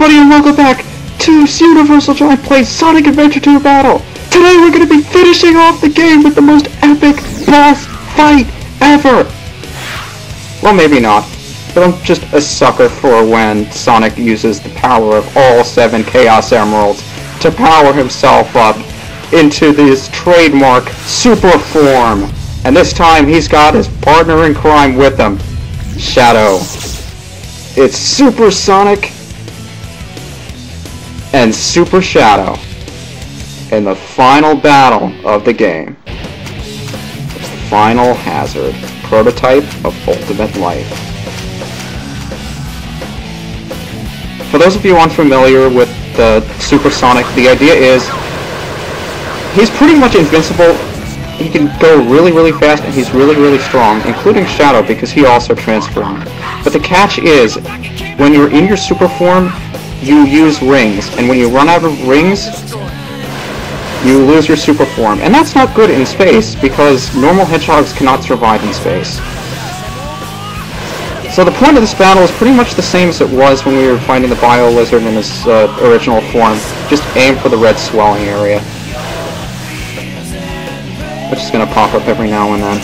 everybody, and welcome back to UniversalGiant plays Sonic Adventure 2 Battle! Today we're going to be finishing off the game with the most epic boss fight ever! Well, maybe not, but I'm just a sucker for when Sonic uses the power of all 7 Chaos Emeralds to power himself up into this trademark super form. And this time he's got his partner in crime with him, Shadow. It's Super Sonic and Super Shadow in the final battle of the game. Finalhazard, prototype of Ultimate Life. For those of you unfamiliar with the Super Sonic, the idea is he's pretty much invincible. He can go really, really fast, and he's really, really strong, including Shadow, because he also transforms. But the catch is, when you're in your super form, you use rings, and when you run out of rings, you lose your super form. And that's not good in space, because normal hedgehogs cannot survive in space. So the point of this battle is pretty much the same as it was when we were fighting the Biolizard in his original form. Just aim for the red swelling area, which is going to pop up every now and then.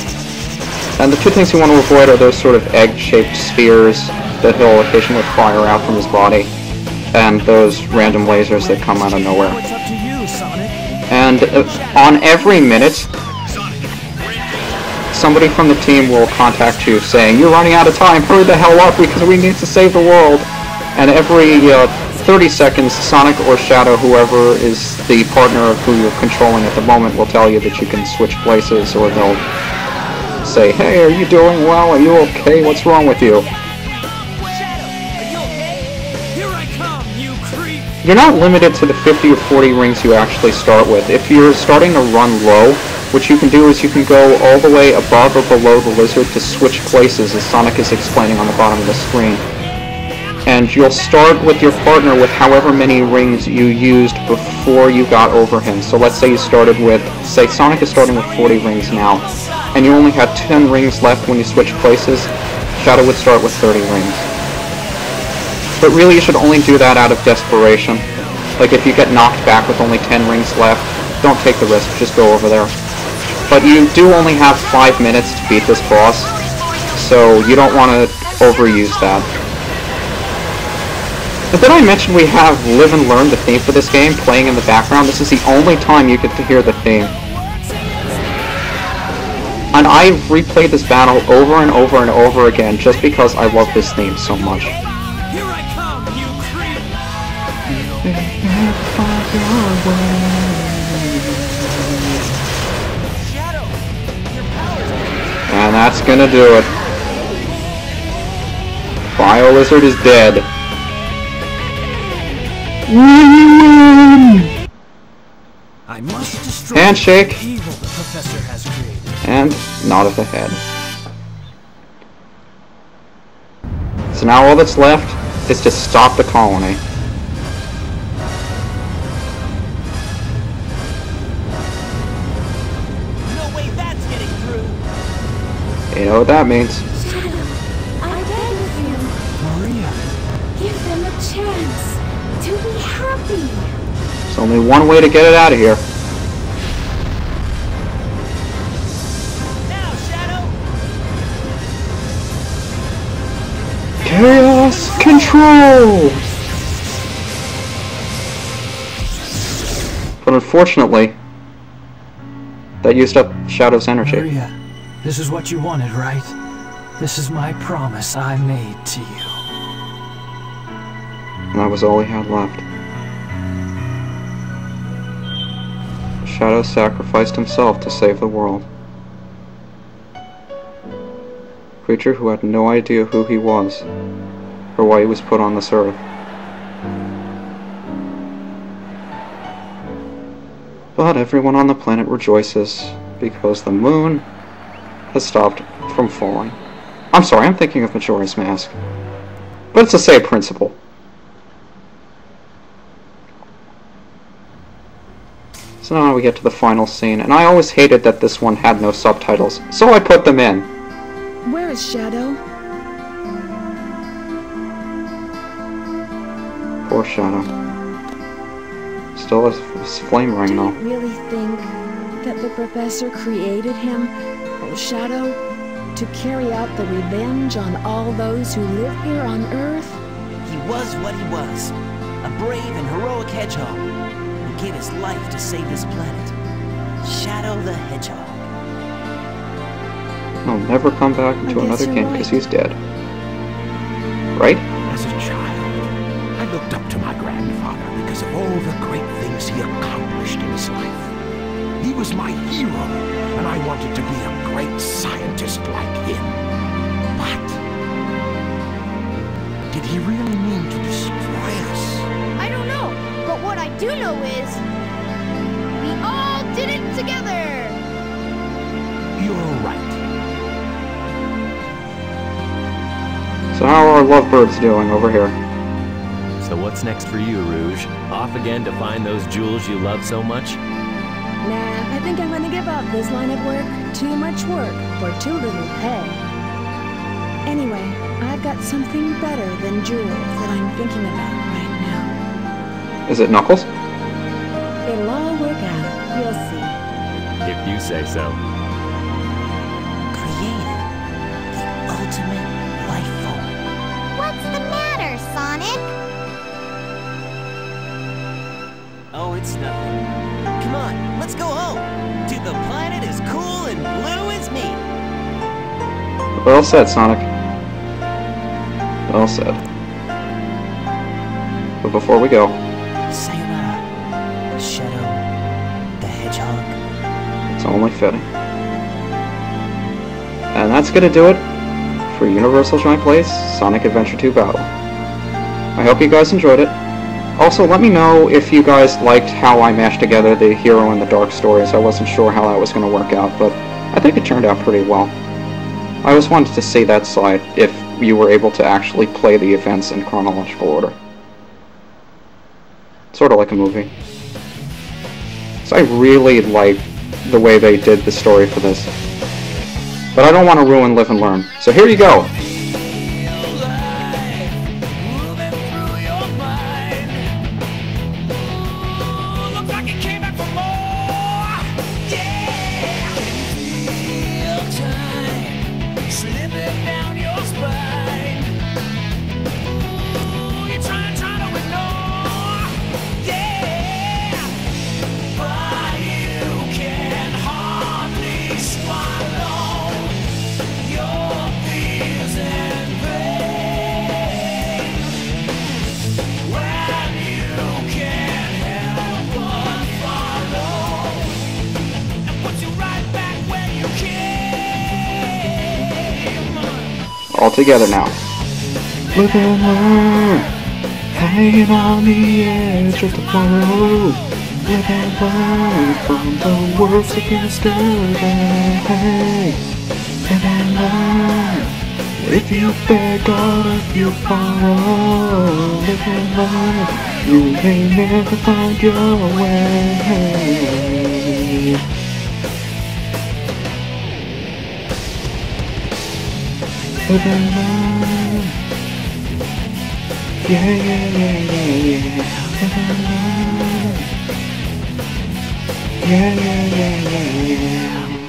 And the two things you want to avoid are those sort of egg-shaped spheres that he'll occasionally fire out from his body, and those random lasers that come out of nowhere. And on every minute, somebody from the team will contact you saying, "You're running out of time, hurry the hell up because we need to save the world." And every 30 seconds, Sonic or Shadow, whoever is the partner of who you're controlling at the moment, will tell you that you can switch places, or they'll say, "Hey, are you doing well? Are you okay? What's wrong with you?" You're not limited to the 50 or 40 rings you actually start with. If you're starting to run low, what you can do is you can go all the way above or below the lizard to switch places, as Sonic is explaining on the bottom of the screen. And you'll start with your partner with however many rings you used before you got over him. So let's say you started with, say Sonic is starting with 40 rings now, and you only had 10 rings left when you switch places. Shadow would start with 30 rings. But really you should only do that out of desperation. Like if you get knocked back with only 10 rings left, don't take the risk, just go over there. But you do only have 5 minutes to beat this boss, so you don't want to overuse that. But did I mention we have Live and Learn, the theme for this game, playing in the background? This is the only time you get to hear the theme. And I've replayed this battle over and over and over again just because I love this theme so much. Here I come, you creep! Shadow, your powers. And that's gonna do it. Biolizard is dead. I must destroy Handshake. the evil the professor has created. And nod of the head. So now all that's left is to stop the colony. No way that's getting through. You know what that means. Shadow, I beg of you, Maria. give them a chance to be happy. There's only one way to get it out of here. Now, Shadow. Chaos Control! But unfortunately, that used up Shadow's energy. Maria, this is what you wanted, right? This is my promise I made to you. And that was all he had left. Shadow sacrificed himself to save the world. Creature who had no idea who he was, or why he was put on this earth. But everyone on the planet rejoices, because the moon has stopped from falling. I'm sorry, I'm thinking of Majora's Mask. But it's the same principle. So now we get to the final scene, and I always hated that this one had no subtitles, so I put them in. Where is Shadow? Poor Shadow. Still has his flame ring, though. Do you really think that the professor created him, old Shadow, to carry out the revenge on all those who live here on Earth? He was what he was. A brave and heroic hedgehog who gave his life to save this planet. Shadow the Hedgehog. He'll never come back into another game because he's dead. Right? As a child, I looked up to my grandfather because of all the great things he accomplished in his life. He was my hero, and I wanted to be a great scientist like him. But did he really mean to destroy us? I don't know, but what I do know is we all did it together. You're right. So how are our lovebirds doing over here? So what's next for you, Rouge? Off again to find those jewels you love so much? Nah, I think I'm gonna give up this line of work. Too much work for too little pay. Anyway, I've got something better than jewels that I'm thinking about right now. Is it Knuckles? It'll all work out. You'll see. If you say so. Created the ultimate life form. What's the matter, Sonic? Oh, it's nothing. Come on, let's go home. To the planet as cool and blue as me. Well said, Sonic. Well said. But before we go, Sayonara, Shadow the Hedgehog. it's only fitting. And that's gonna do it for UniversalGiant Plays Sonic Adventure 2 Battle. I hope you guys enjoyed it. Also, let me know if you guys liked how I mashed together the Hero and the Dark stories. I wasn't sure how that was going to work out, but I think it turned out pretty well. I always wanted to see that side, if you were able to actually play the events in chronological order. Sort of like a movie. So I really like the way they did the story for this. But I don't want to ruin Live and Learn. So here you go! All together now. Live and learn, hanging on the edge of tomorrow. Live and learn from the world's against Earth. Live and learn, if you beg or if you borrow. Live and learn, you may never find your way. Live and learn. Yeah, yeah, yeah, yeah, yeah. Live and learn. Yeah, yeah, yeah, yeah, yeah.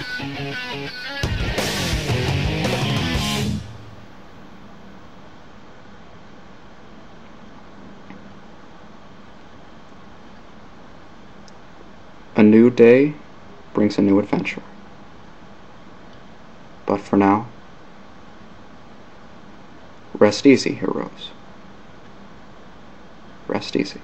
A new day brings a new adventure. But for now, rest easy, heroes. Rest easy.